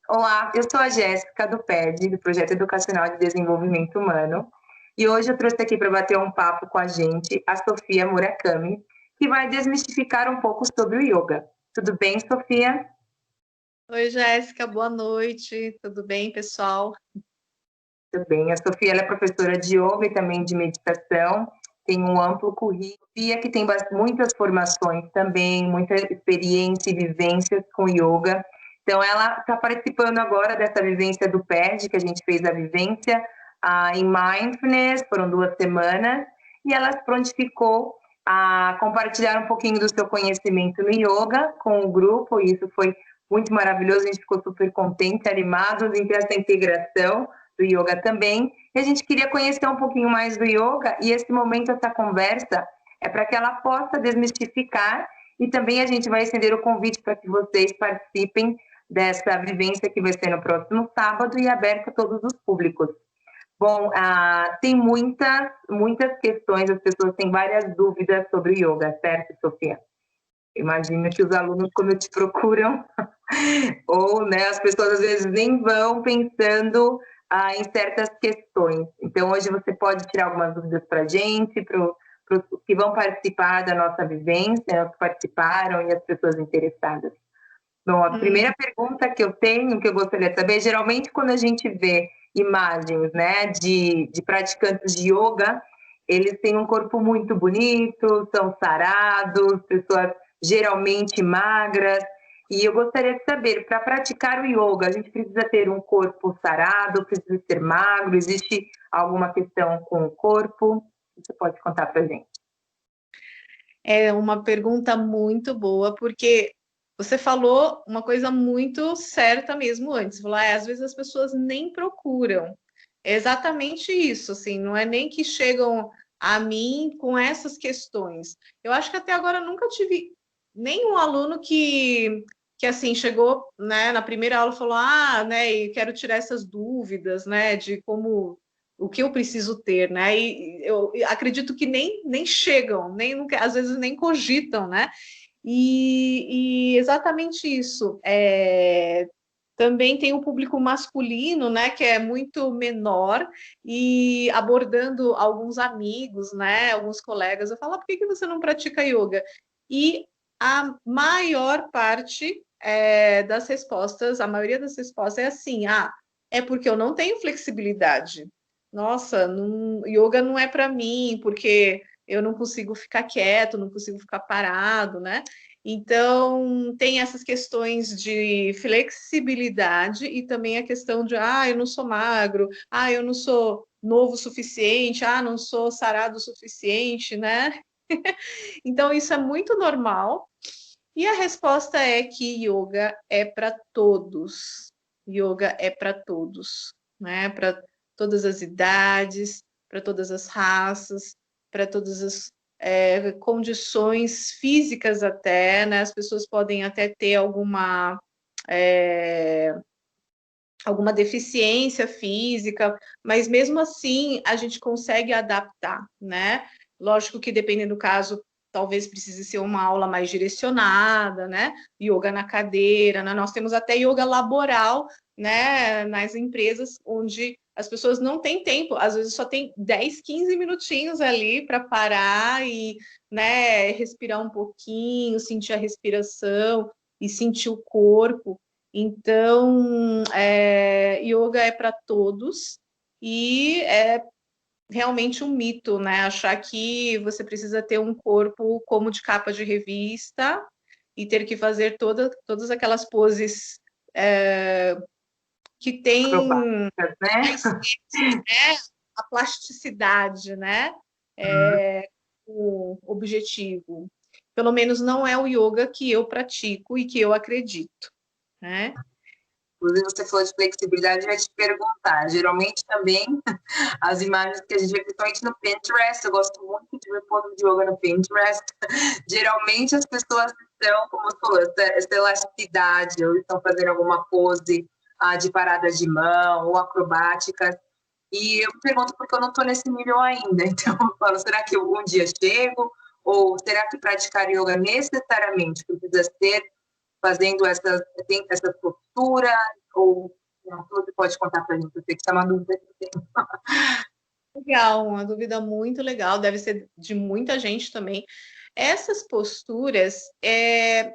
Olá, eu sou a Jéssica do PED, do Projeto Educacional de Desenvolvimento Humano, e hoje eu trouxe aqui para bater um papo com a gente a Sofia Murakami, que vai desmistificar um pouco sobre o yoga. Tudo bem, Sofia? Oi, Jéssica, boa noite. Tudo bem, pessoal? Tudo bem. A Sofia ela é professora de yoga e também de meditação, tem um amplo currículo, Sofia que tem muitas formações também, muita experiência e vivências com yoga. Então, ela está participando agora dessa vivência do PED, que a gente fez a vivência em Mindfulness, foram 2 semanas, e ela se prontificou a compartilhar um pouquinho do seu conhecimento no yoga com o grupo, e isso foi muito maravilhoso, a gente ficou super contente, animados em ter essa integração do yoga também, e a gente queria conhecer um pouquinho mais do yoga, e esse momento, essa conversa, é para que ela possa desmistificar, e também a gente vai estender o convite para que vocês participem dessa vivência que vai ser no próximo sábado e aberta a todos os públicos. Bom, tem muitas questões, as pessoas têm várias dúvidas sobre o yoga, certo, Sofia? Imagino que os alunos, quando te procuram, ou as pessoas às vezes nem vão pensando em certas questões. Então, hoje você pode tirar algumas dúvidas para a gente, para os que vão participar da nossa vivência, os que participaram e as pessoas interessadas. Bom, a primeira pergunta que eu tenho, que eu gostaria de saber, geralmente quando a gente vê imagens, de praticantes de yoga, eles têm um corpo muito bonito, são sarados, pessoas geralmente magras, e eu gostaria de saber, para praticar o yoga, a gente precisa ter um corpo sarado, precisa ser magro, existe alguma questão com o corpo? Você pode contar para a gente? É uma pergunta muito boa, porque você falou uma coisa muito certa mesmo antes. Falou, às vezes as pessoas nem procuram. É exatamente isso, assim, não é nem que chegam a mim com essas questões. Eu acho que até agora eu nunca tive nenhum aluno que assim, chegou, né, na primeira aula e falou, e quero tirar essas dúvidas, né, de como o que eu preciso ter, né? E eu acredito que nem chegam, nem às vezes nem cogitam, né? E exatamente isso. Também tem o público masculino, né, que é muito menor, e abordando alguns amigos, né, alguns colegas, eu falo, por que você não pratica yoga? E a maior parte das respostas, a maioria das respostas é assim, é porque eu não tenho flexibilidade. Nossa, yoga não é para mim, porque eu não consigo ficar quieto, não consigo ficar parado, né? Então, tem essas questões de flexibilidade e também a questão de, eu não sou magro, eu não sou novo o suficiente, não sou sarado o suficiente, né? Então, isso é muito normal. E a resposta é que yoga é para todos. Yoga é para todos, né? Para todas as idades, para todas as raças, para todas as condições físicas até, né? As pessoas podem até ter alguma deficiência física, mas mesmo assim a gente consegue adaptar, né? Lógico que dependendo do caso, talvez precise ser uma aula mais direcionada, né? Yoga na cadeira, né? Nós temos até yoga laboral, né? Nas empresas onde as pessoas não têm tempo, às vezes só tem 10, 15 minutinhos ali para parar e, né, respirar um pouquinho, sentir a respiração e sentir o corpo. Então, yoga é para todos e é realmente um mito, né? Achar que você precisa ter um corpo como de capa de revista e ter que fazer todas aquelas poses que tem Né? a plasticidade, né? O objetivo. Pelo menos não é o yoga que eu pratico e que eu acredito, né? Inclusive, você falou de flexibilidade, eu ia te perguntar. Geralmente também as imagens que a gente vê, principalmente no Pinterest, eu gosto muito de ver poses de yoga no Pinterest. Geralmente as pessoas estão, como você falou, essa elasticidade, ou estão fazendo alguma pose de parada de mão ou acrobáticas. E eu me pergunto porque eu não estou nesse nível ainda. Então eu falo, será que eu um dia chego? Ou será que praticar yoga necessariamente precisa ser fazendo essas posturas? Ou não, você pode contar para a gente? Eu sei que isso é uma dúvida que tem. Legal, uma dúvida muito legal, deve ser de muita gente também. Essas posturas,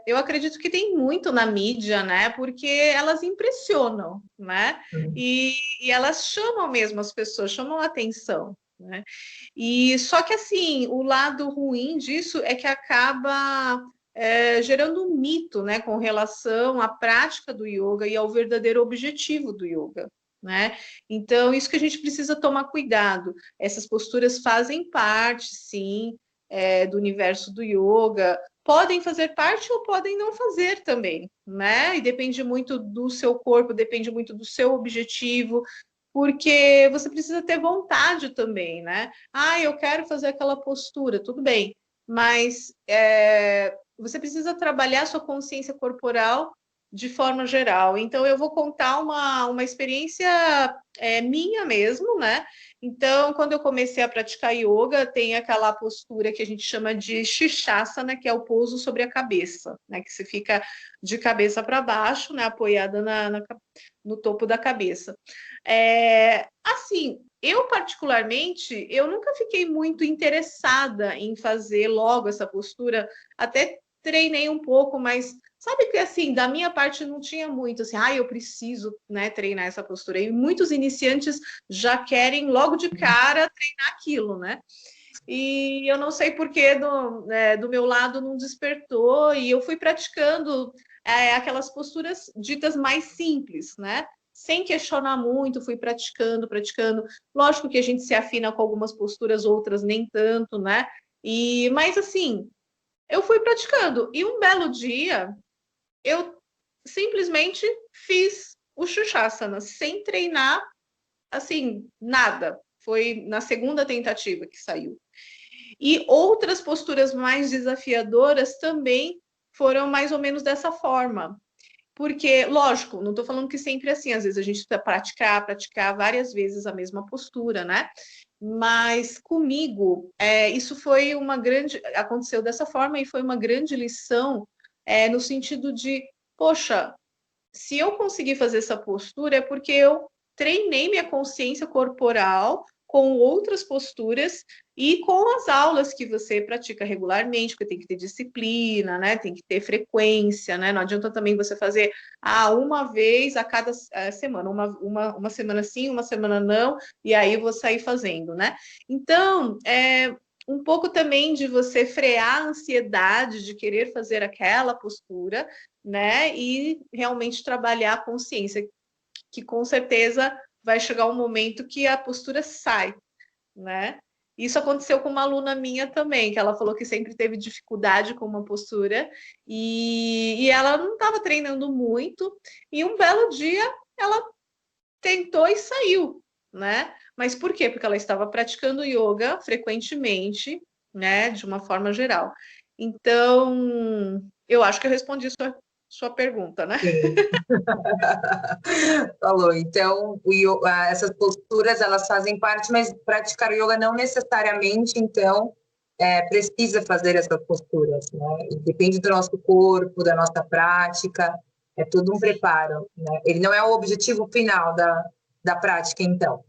eu acredito que tem muito na mídia, né? Porque elas impressionam, né? E elas chamam mesmo as pessoas, chamam a atenção, né? E só que assim, o lado ruim disso é que acaba gerando um mito, né, com relação à prática do yoga e ao verdadeiro objetivo do yoga, né? Então, isso que a gente precisa tomar cuidado. Essas posturas fazem parte, sim, do universo do yoga, podem fazer parte ou podem não fazer também, né? E depende muito do seu corpo, depende muito do seu objetivo, porque você precisa ter vontade também, né? Ah, eu quero fazer aquela postura, tudo bem, mas você precisa trabalhar sua consciência corporal de forma geral. Então, eu vou contar uma experiência minha mesmo, né? Então, quando eu comecei a praticar yoga, tem aquela postura que a gente chama de Shirshasana, que é o pouso sobre a cabeça, né? Que você fica de cabeça para baixo, né? Apoiada no topo da cabeça. Assim, eu particularmente, eu nunca fiquei muito interessada em fazer logo essa postura, até treinei um pouco, mas sabe que assim, da minha parte não tinha muito assim, eu preciso, né, treinar essa postura. E muitos iniciantes já querem logo de cara treinar aquilo, né? E eu não sei porque do meu lado não despertou, e eu fui praticando aquelas posturas ditas mais simples, né? Sem questionar muito, fui praticando, praticando. Lógico que a gente se afina com algumas posturas, outras nem tanto, né? Mas assim, eu fui praticando. E um belo dia, eu simplesmente fiz o Shushasana, sem treinar, assim, nada. Foi na segunda tentativa que saiu. E outras posturas mais desafiadoras também foram mais ou menos dessa forma. Porque, lógico, não estou falando que sempre é assim, às vezes a gente precisa praticar várias vezes a mesma postura, né? Mas comigo, isso foi uma grande. Aconteceu dessa forma e foi uma grande lição, no sentido de, poxa, se eu conseguir fazer essa postura é porque eu treinei minha consciência corporal com outras posturas e com as aulas que você pratica regularmente, porque tem que ter disciplina, né? Tem que ter frequência, né? Não adianta também você fazer uma vez a cada semana, uma semana sim, uma semana não, e aí eu vou sair fazendo, né? Então, um pouco também de você frear a ansiedade de querer fazer aquela postura, né? E realmente trabalhar a consciência, que com certeza vai chegar um momento que a postura sai, né? Isso aconteceu com uma aluna minha também, que ela falou que sempre teve dificuldade com uma postura e ela não estava treinando muito, e um belo dia ela tentou e saiu, né? Mas por quê? Porque ela estava praticando yoga frequentemente, né? De uma forma geral. Então, eu acho que eu respondi sua pergunta, né? Sim. Falou. Então, essas posturas, elas fazem parte, mas praticar o yoga não necessariamente, então, precisa fazer essas posturas, né? Depende do nosso corpo, da nossa prática, é todo um preparo, né? Ele não é o objetivo final da prática, então.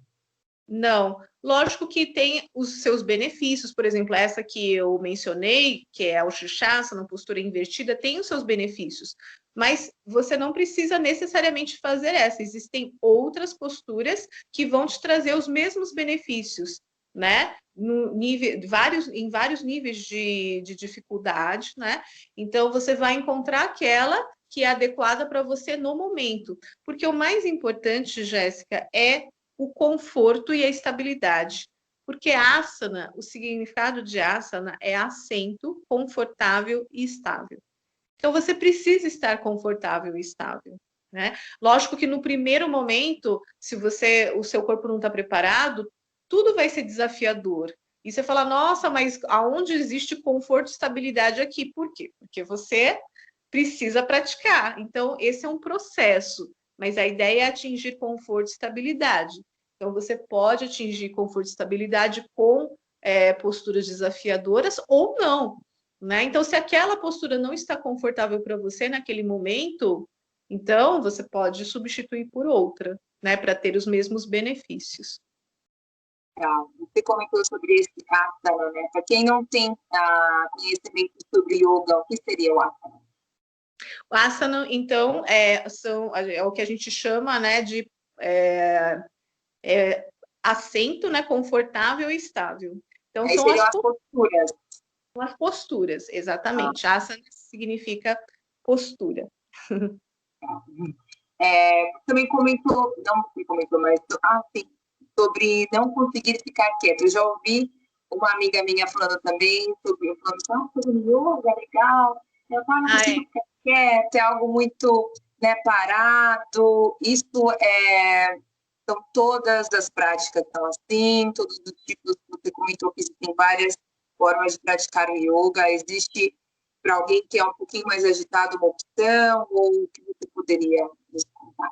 Não, lógico que tem os seus benefícios, por exemplo, essa que eu mencionei, que é o Shirshasana, postura invertida, tem os seus benefícios, mas você não precisa necessariamente fazer essa, existem outras posturas que vão te trazer os mesmos benefícios, né? Em vários níveis de dificuldade, né? Então você vai encontrar aquela que é adequada para você no momento, porque o mais importante, Jéssica, é o conforto e a estabilidade. Porque asana, o significado de asana é assento confortável e estável. Então você precisa estar confortável e estável, né? Lógico que no primeiro momento, se o seu corpo não está preparado, tudo vai ser desafiador. E você fala, nossa, mas aonde existe conforto e estabilidade aqui? Por quê? Porque você precisa praticar. Então, esse é um processo, mas a ideia é atingir conforto e estabilidade. Então, você pode atingir conforto e estabilidade com posturas desafiadoras ou não, né? Então, se aquela postura não está confortável para você naquele momento, então você pode substituir por outra, né, para ter os mesmos benefícios. Você comentou sobre esse asana, né? Para quem não tem conhecimento sobre yoga, o que seria o asana? O asana, então, é o que a gente chama, né, de assento, né, confortável e estável. Então, Aí seriam as posturas. São as posturas, exatamente. Asana significa postura. Também comentou, não me comentou, mas sim, sobre não conseguir ficar quieto. Eu já ouvi uma amiga minha falando também sobre yoga, legal. Eu não consigo ficar quieto, é algo muito, né, parado. Isso são todas as práticas são assim, todos os tipos que você comentou que existem várias formas de praticar o yoga. Existe para alguém que é um pouquinho mais agitado uma opção, ou o que você poderia nos contar?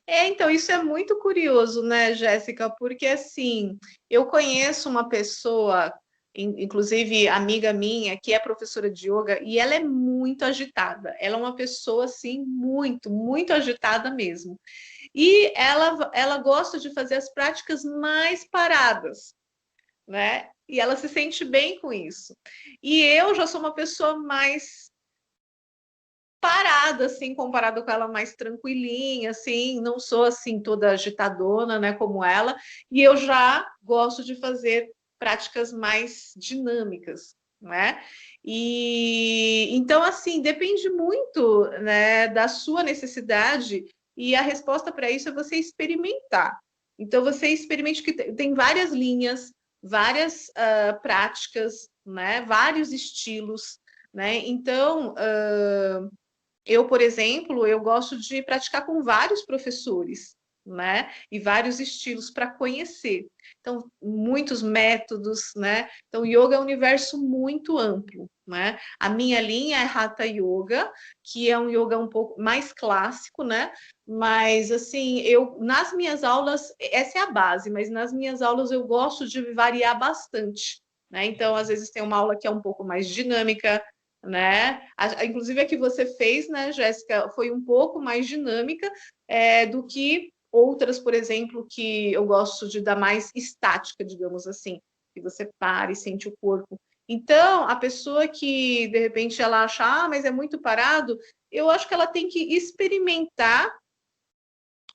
Então, isso é muito curioso, né, Jéssica? Porque, assim, eu conheço uma pessoa, inclusive amiga minha, que é professora de yoga, e ela é muito agitada. Ela é uma pessoa, assim, muito, muito agitada mesmo. E ela gosta de fazer as práticas mais paradas, né? E ela se sente bem com isso. E eu já sou uma pessoa mais parada, assim, comparado com ela mais tranquilinha, assim, não sou assim toda agitadona, né, como ela, e eu já gosto de fazer práticas mais dinâmicas, né? E então, assim, depende muito, né, da sua necessidade, e a resposta para isso é você experimentar. Então, você experimente que tem várias linhas, várias práticas, né, vários estilos, né? Então, eu, por exemplo, eu gosto de praticar com vários professores, né? E vários estilos para conhecer. Então, muitos métodos, né? Então, yoga é um universo muito amplo, né? A minha linha é Hatha Yoga, que é um yoga um pouco mais clássico, né? Mas, assim, nas minhas aulas, essa é a base, mas nas minhas aulas eu gosto de variar bastante, né? Então, às vezes tem uma aula que é um pouco mais dinâmica, né? Inclusive a que você fez, né, Jéssica, foi um pouco mais dinâmica do que outras, por exemplo, que eu gosto de dar mais estática, digamos assim, que você para e sente o corpo. Então, a pessoa que de repente ela acha, mas é muito parado, eu acho que ela tem que experimentar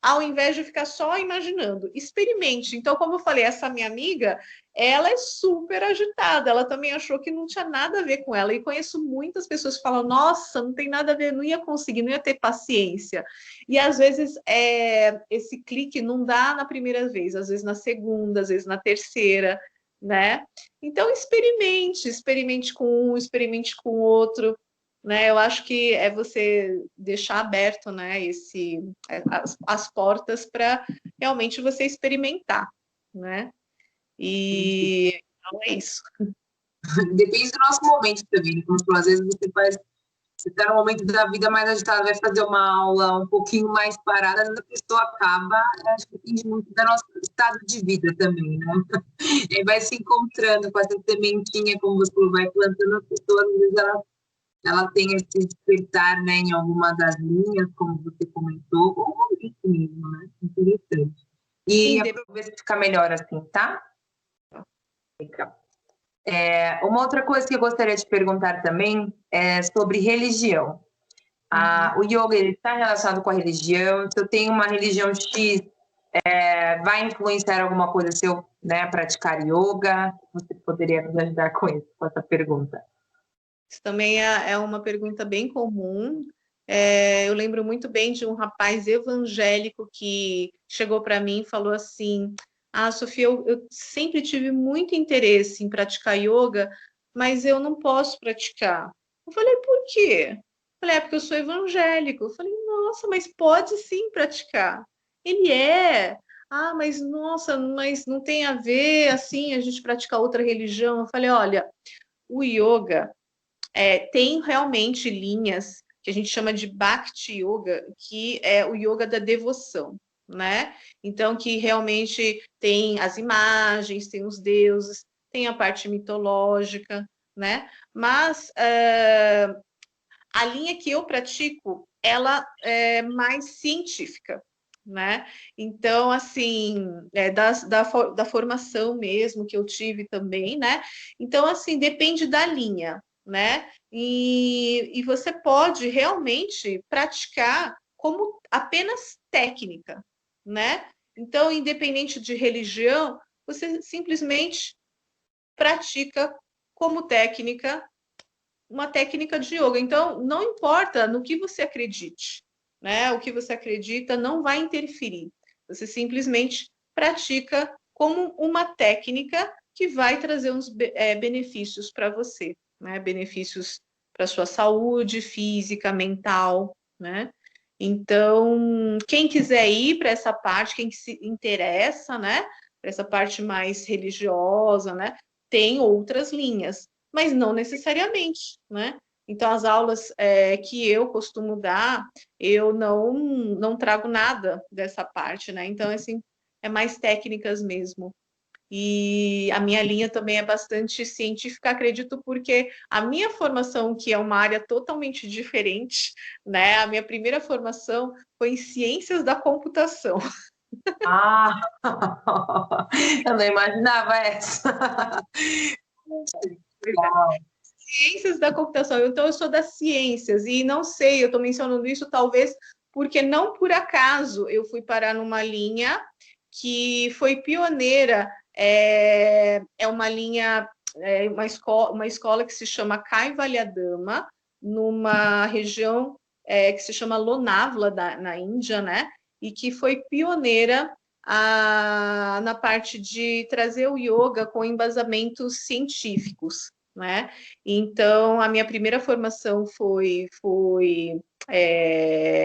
ao invés de ficar só imaginando. Experimente. Então, como eu falei, essa minha amiga, ela é super agitada, ela também achou que não tinha nada a ver com ela, e conheço muitas pessoas que falam, nossa, não tem nada a ver, não ia conseguir, não ia ter paciência. E às vezes esse clique não dá na primeira vez, às vezes na segunda, às vezes na terceira, né? Então, experimente com um, experimente com o outro, né? Eu acho que é você deixar aberto, né, as portas para realmente você experimentar, né? E então é isso. Depende do nosso momento também, como às vezes você está no momento da vida mais agitada, vai fazer uma aula um pouquinho mais parada, às vezes a pessoa acaba, acho que depende muito do nosso estado de vida também, né? E vai se encontrando com essa sementinha, como você falou, vai plantando as pessoas, às vezes ela tem esse despertar, né, em alguma das linhas, como você comentou, ou isso mesmo, né? Interessante. E ver se fica melhor assim, tá? Legal. Uma outra coisa que eu gostaria de perguntar também é sobre religião. O yoga está relacionado com a religião. Se eu tenho uma religião X, vai influenciar alguma coisa se eu, né, praticar yoga? Você poderia nos ajudar com isso, com essa pergunta? Isso também é uma pergunta bem comum. Eu lembro muito bem de um rapaz evangélico que chegou para mim e falou assim: Sofia, eu sempre tive muito interesse em praticar yoga, mas eu não posso praticar. Eu falei, por quê? Eu falei, porque eu sou evangélico. Eu falei, nossa, mas pode sim praticar. Ele é. Mas nossa, mas não tem a ver assim a gente praticar outra religião. Eu falei, olha, o yoga tem realmente linhas que a gente chama de Bhakti Yoga, que é o yoga da devoção, né? Então, que realmente tem as imagens, tem os deuses, tem a parte mitológica, né? Mas a linha que eu pratico, ela é mais científica, né? Então, assim, da formação mesmo que eu tive também, né? Então, assim, depende da linha, né? E você pode realmente praticar como apenas técnica, né? Então, independente de religião, você simplesmente pratica como técnica uma técnica de yoga. Então, não importa no que você acredite, né? O que você acredita não vai interferir. Você simplesmente pratica como uma técnica que vai trazer uns benefícios para você, né? Benefícios para sua saúde física, mental, né? Então, quem quiser ir para essa parte, quem se interessa, né? Para essa parte mais religiosa, né? Tem outras linhas, mas não necessariamente, né? Então, as aulas que eu costumo dar, eu não trago nada dessa parte, né? Então, assim, é mais técnicas mesmo. E a minha linha também é bastante científica, acredito, porque a minha formação, que é uma área totalmente diferente, né? A minha primeira formação foi em ciências da computação. Ah, eu não imaginava essa. Legal. Ciências da computação, então eu sou das ciências, e não sei, eu estou mencionando isso talvez porque não por acaso eu fui parar numa linha que foi pioneira, é uma linha, uma escola que se chama Kaivalyadama, numa região que se chama Lonavla, na Índia, né? E que foi pioneira na parte de trazer o yoga com embasamentos científicos, né? Então, a minha primeira formação foi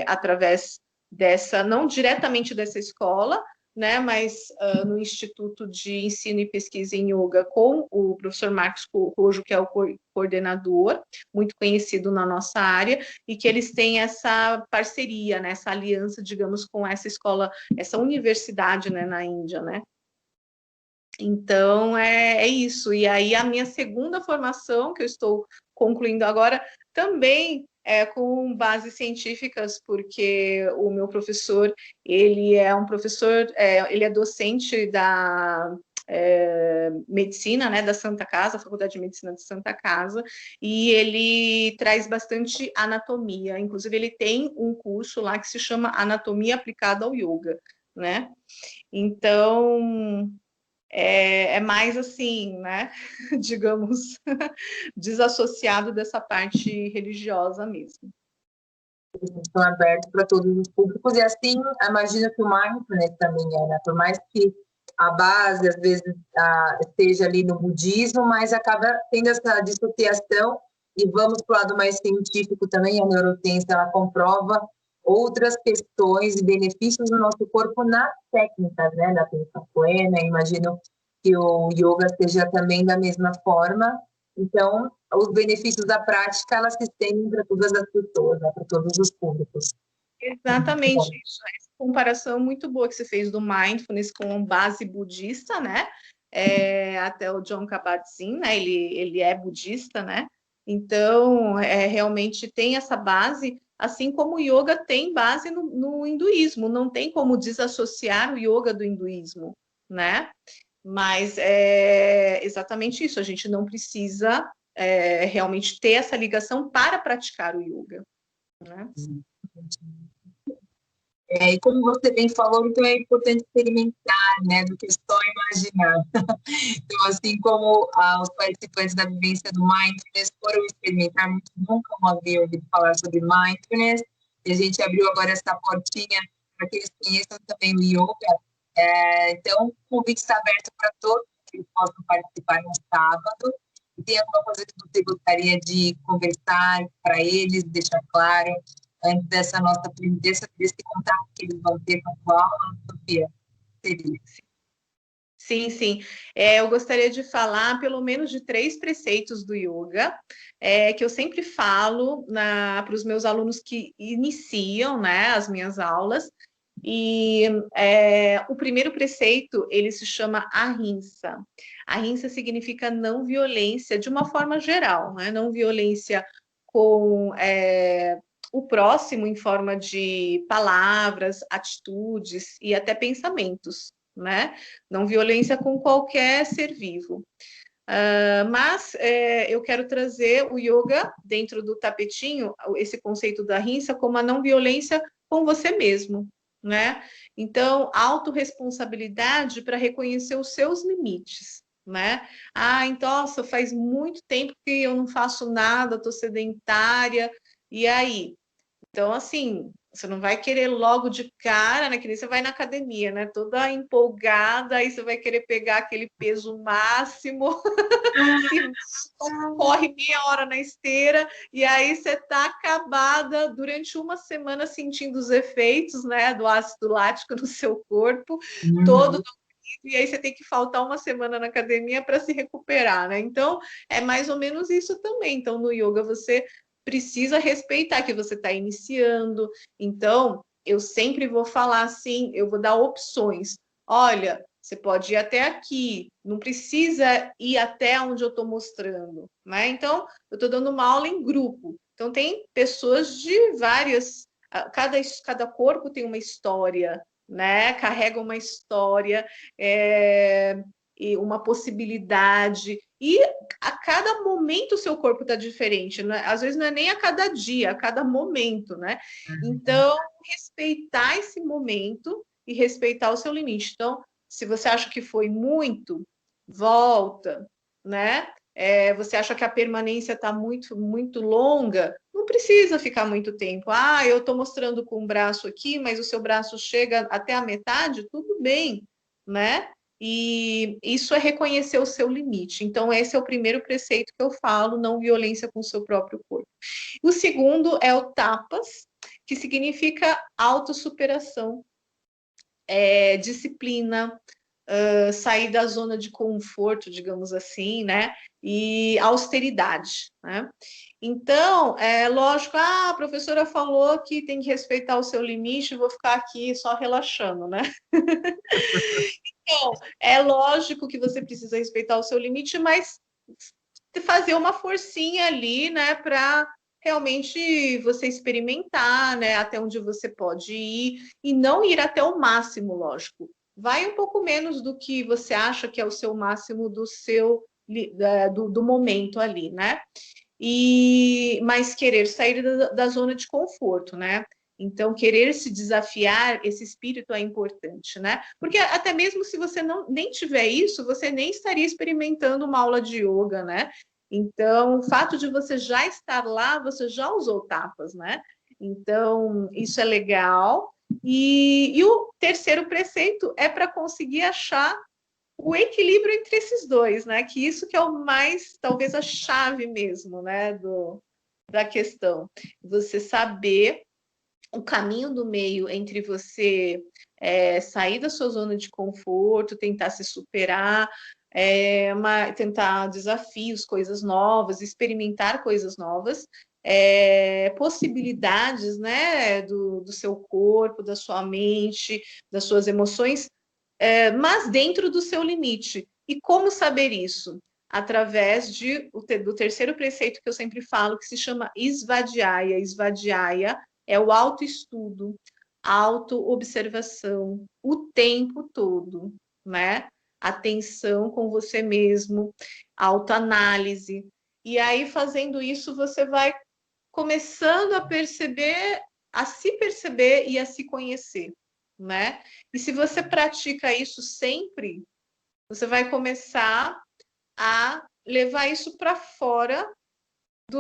através dessa, não diretamente dessa escola, né, mas no Instituto de Ensino e Pesquisa em Yoga com o professor Marcos Rojo, que é o coordenador, muito conhecido na nossa área, e que eles têm essa parceria, né, essa aliança, digamos, com essa escola, essa universidade, né, na Índia, né. Então, é isso. E aí, a minha segunda formação, que eu estou concluindo agora, também é com bases científicas, porque o meu professor, ele é um professor, ele é docente da medicina, né, da Santa Casa, Faculdade de Medicina de Santa Casa, e ele traz bastante anatomia. Inclusive, ele tem um curso lá que se chama Anatomia Aplicada ao Yoga, né? Então, é mais assim, né? Digamos, desassociado dessa parte religiosa mesmo. Estão abertos para todos os públicos, e assim, imagino que o mindfulness também é, né? Por mais que a base, às vezes, esteja ali no budismo, mas acaba tendo essa dissociação, e vamos para o lado mais científico também, a neurociência, ela comprova outras questões e benefícios do nosso corpo nas técnicas, né, da atenção plena. Imagino que o yoga seja também da mesma forma. Então, os benefícios da prática, elas se estendem para todas as pessoas, né, para todos os públicos. Exatamente isso. Essa comparação muito boa que você fez do mindfulness com base budista, né? Até o John Kabat-Zinn, né? Ele é budista, né? Então, realmente tem essa base, assim como o yoga tem base no hinduísmo. Não tem como desassociar o yoga do hinduísmo, né? Mas é exatamente isso. A gente não precisa realmente ter essa ligação para praticar o yoga, né? E como você bem falou, então é importante experimentar, né, do que só imaginar. Então, assim como os participantes da vivência do Mindfulness foram experimentar, muitos nunca haviam ouvido falar sobre Mindfulness, e a gente abriu agora essa portinha para que eles conheçam também o Yoga. Então, o convite está aberto para todos que possam participar no sábado. E tem alguma coisa que você gostaria de conversar para eles, deixar claro, antes desse contato que eles vão ter com a sua aula, Sofia? Seria. Sim, sim. Eu gostaria de falar pelo menos de 3 preceitos do yoga, que eu sempre falo para os meus alunos que iniciam, né, as minhas aulas, E o primeiro preceito, ele se chama ahimsa. Ahimsa significa não violência, de uma forma geral, né? Não violência com o próximo em forma de palavras, atitudes e até pensamentos, né? Não violência com qualquer ser vivo. Mas eu quero trazer o yoga dentro do tapetinho, esse conceito da ahimsa, como a não violência com você mesmo, né? Então, autorresponsabilidade para reconhecer os seus limites, né? Então, nossa, faz muito tempo que eu não faço nada, estou sedentária, e aí? Então, assim, você não vai querer logo de cara, né? Que nem você vai na academia, né? Toda empolgada, aí você vai querer pegar aquele peso máximo, se corre meia hora na esteira, e aí você tá acabada durante uma semana sentindo os efeitos, né, do ácido lático no seu corpo, todo e aí você tem que faltar uma semana na academia para se recuperar, né? Então, é mais ou menos isso também. Então, no yoga, você precisa respeitar que você está iniciando. Então, eu sempre vou falar assim, eu vou dar opções. Olha, você pode ir até aqui, não precisa ir até onde eu estou mostrando, né? Então, eu estou dando uma aula em grupo. Então, tem pessoas de várias... Cada corpo tem uma história, né? Carrega uma história, e uma possibilidade. E a cada momento o seu corpo está diferente, né? Às vezes não é nem a cada dia, a cada momento, né? Então, respeitar esse momento e respeitar o seu limite. Então, se você acha que foi muito, volta, né? Você acha que a permanência está muito, muito longa, não precisa ficar muito tempo. Eu estou mostrando com o braço aqui, mas o seu braço chega até a metade, tudo bem, né? E isso é reconhecer o seu limite. Então, esse é o primeiro preceito que eu falo, não violência com o seu próprio corpo. O segundo é o tapas, que significa autossuperação, disciplina, sair da zona de conforto, digamos assim, né? E austeridade, né? Então, é lógico, a professora falou que tem que respeitar o seu limite, vou ficar aqui só relaxando, né? Então, é lógico que você precisa respeitar o seu limite, mas fazer uma forcinha ali, né, para realmente você experimentar, né, até onde você pode ir e não ir até o máximo, lógico. Vai um pouco menos do que você acha que é o seu máximo do momento ali, né? Mas querer sair da zona de conforto, né? Então, querer se desafiar, esse espírito é importante, né? Porque até mesmo se você nem tiver isso, você nem estaria experimentando uma aula de yoga, né? Então, o fato de você já estar lá, você já usou tapas, né? Então, isso é legal. E o terceiro preceito é para conseguir achar o equilíbrio entre esses dois, né? Que isso que é o mais, talvez, a chave mesmo, né? Da questão. Você saber o caminho do meio entre você sair da sua zona de conforto, tentar se superar, tentar desafios, coisas novas, experimentar coisas novas, possibilidades, né, do seu corpo, da sua mente, das suas emoções, mas dentro do seu limite. E como saber isso? Através do terceiro preceito que eu sempre falo, que se chama Svadhyaya. Svadhyaya é o autoestudo, autoobservação, o tempo todo, né? Atenção com você mesmo, autoanálise. E aí, fazendo isso, você vai começando a se perceber e a se conhecer, né? E se você pratica isso sempre, você vai começar a levar isso para fora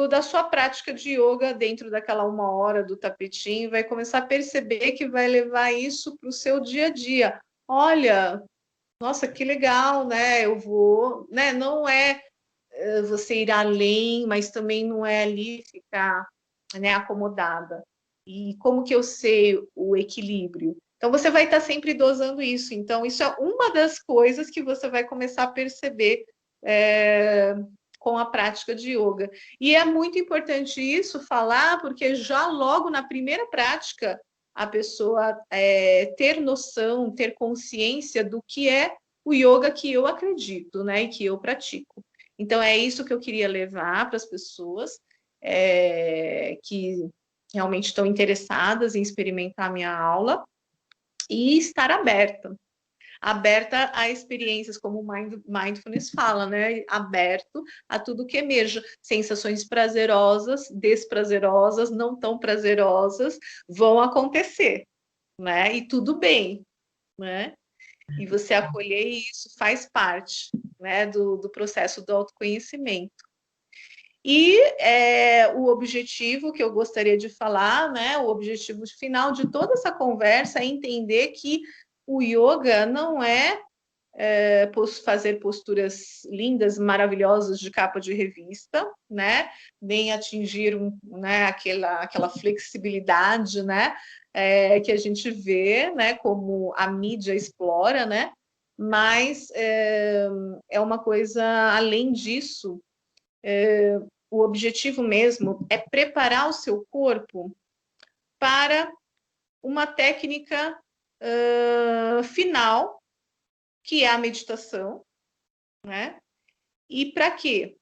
da sua prática de yoga dentro daquela 1 hora do tapetinho, vai começar a perceber que vai levar isso para o seu dia a dia. Olha, nossa, que legal, né? Eu vou, né? Não é você ir além, mas também não é ali ficar, né, acomodada. E como que eu sei o equilíbrio? Então, você vai estar sempre dosando isso. Então, isso é uma das coisas que você vai começar a perceber com a prática de yoga. E é muito importante isso falar, porque já logo na primeira prática, a pessoa ter noção, ter consciência do que é o yoga que eu acredito, né, e que eu pratico. Então, é isso que eu queria levar para as pessoas que realmente estão interessadas em experimentar a minha aula e estar aberta a experiências, como o Mindfulness fala, né? Aberto a tudo que emerja. Sensações prazerosas, desprazerosas, não tão prazerosas, vão acontecer, né? E tudo bem, né? E você acolher isso faz parte, né, do processo do autoconhecimento. E o objetivo que eu gostaria de falar, né, o objetivo final de toda essa conversa é entender que o yoga não é fazer posturas lindas, maravilhosas de capa de revista, né? Nem atingir né, aquela flexibilidade, né? Que a gente vê, né? Como a mídia explora, né? Mas é uma coisa além disso. O objetivo mesmo é preparar o seu corpo para uma técnica final, que é a meditação, né? E para quê?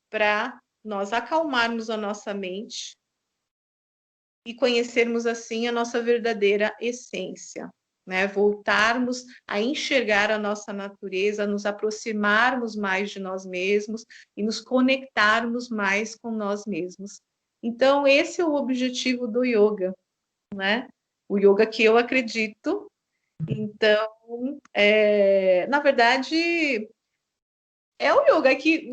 Para nós acalmarmos a nossa mente e conhecermos assim a nossa verdadeira essência, né? Voltarmos a enxergar a nossa natureza, nos aproximarmos mais de nós mesmos e nos conectarmos mais com nós mesmos. Então, esse é o objetivo do yoga, né? O yoga que eu acredito. Então, na verdade, é o yoga que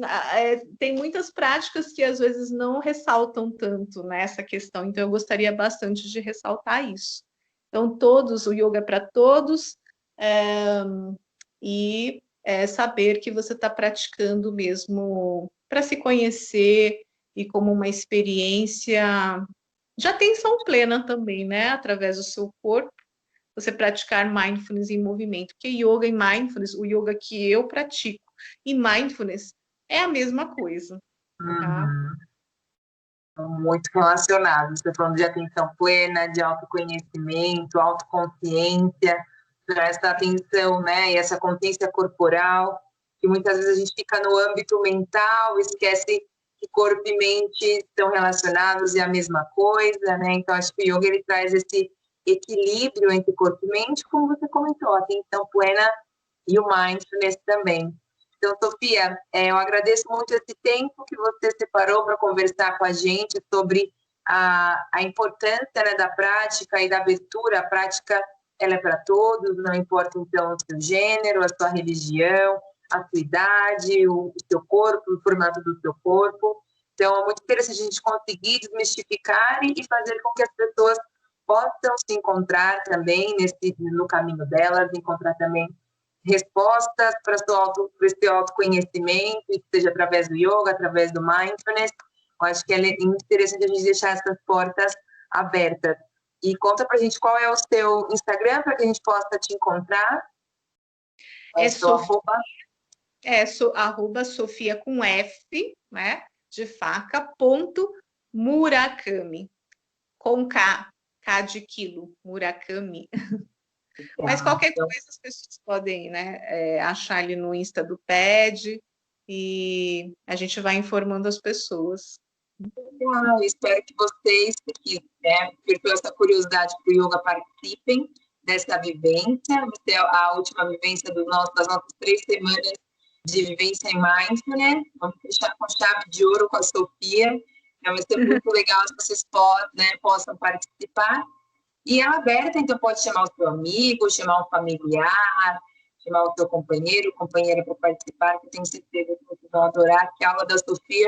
tem muitas práticas que às vezes não ressaltam tanto nessa questão, então eu gostaria bastante de ressaltar isso. Então, o yoga é para todos, e saber que você está praticando mesmo para se conhecer e como uma experiência de atenção plena também, né? Através do seu corpo, você praticar mindfulness em movimento, porque yoga e mindfulness, o yoga que eu pratico e mindfulness é a mesma coisa. Tá? Muito relacionados. Você falando de atenção plena, de autoconhecimento, autoconsciência, essa atenção, né? E essa consciência corporal, que muitas vezes a gente fica no âmbito mental, esquece que corpo e mente estão relacionados e a mesma coisa, né? Então, acho que o yoga ele traz esse equilíbrio entre corpo e mente, como você comentou, a atenção plena e o mindfulness também. Então, Sofia, eu agradeço muito esse tempo que você separou para conversar com a gente sobre a importância, né, da prática e da abertura. A prática ela é para todos, não importa então o seu gênero, a sua religião, a sua idade, o seu corpo, o formato do seu corpo. Então, é muito interessante a gente conseguir desmistificar e fazer com que as pessoas possam se encontrar também no caminho delas, encontrar também respostas para esse autoconhecimento, seja através do yoga, através do mindfulness. Eu acho que é interessante a gente deixar essas portas abertas. E conta para a gente qual é o seu Instagram para que a gente possa te encontrar. Arroba Sofia com F, né, de faca, ponto Murakami, com K de quilo, Murakami. Mas qualquer coisa as pessoas podem, né, achar ali no Insta do PED e a gente vai informando as pessoas. Espero que vocês que por essa curiosidade para o yoga participem dessa vivência. Vai ser a última vivência das nossas 3 semanas de vivência em mindfulness. Vamos fechar com chave de ouro com a Sofia. Vai ser muito legal se vocês possam participar. E é aberta, então pode chamar o seu amigo, chamar um familiar, chamar o seu companheiro, companheira para participar, que eu tenho certeza que vocês vão adorar, que a aula da Sofia,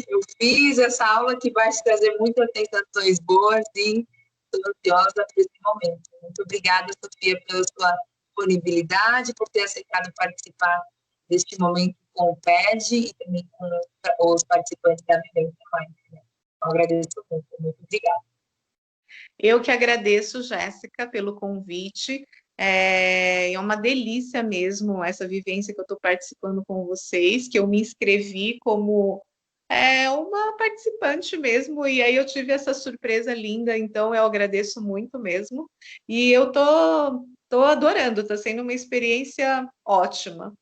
eu fiz essa aula que vai te trazer muitas sensações boas e estou ansiosa por esse momento. Muito obrigada, Sofia, pela sua disponibilidade, por ter aceitado participar deste momento com o PED e também com os participantes da Vivência Mindfulness. Eu agradeço muito obrigada. Eu que agradeço, Jéssica, pelo convite. É uma delícia mesmo essa vivência que eu estou participando com vocês, que eu me inscrevi como É uma participante mesmo, e aí eu tive essa surpresa linda, então eu agradeço muito mesmo. E eu tô adorando, tá sendo uma experiência ótima.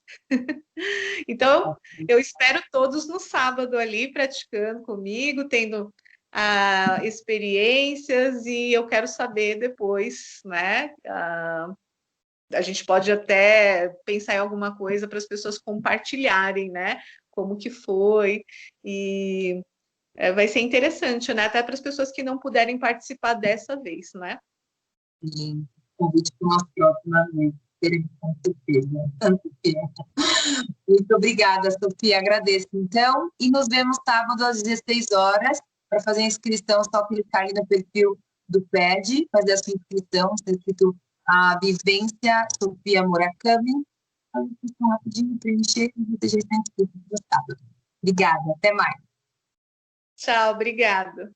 Então, eu espero todos no sábado ali praticando comigo, tendo experiências, e eu quero saber depois, né? A gente pode até pensar em alguma coisa para as pessoas compartilharem, né? Como que foi. E vai ser interessante, né? Até para as pessoas que não puderem participar dessa vez, né? Sim, convite para uma próxima vez. Teremos com certeza. Tanto que. Muito obrigada, Sofia. Agradeço, então. E nos vemos sábado às 16 horas. Para fazer a inscrição, é só clicar ali no perfil do PED, fazer a sua inscrição. Está escrito a Vivência Sofia Murakami. Então, rapidinho, preencher e você já está inscrito para o sábado. Obrigada, até mais. Tchau, obrigada.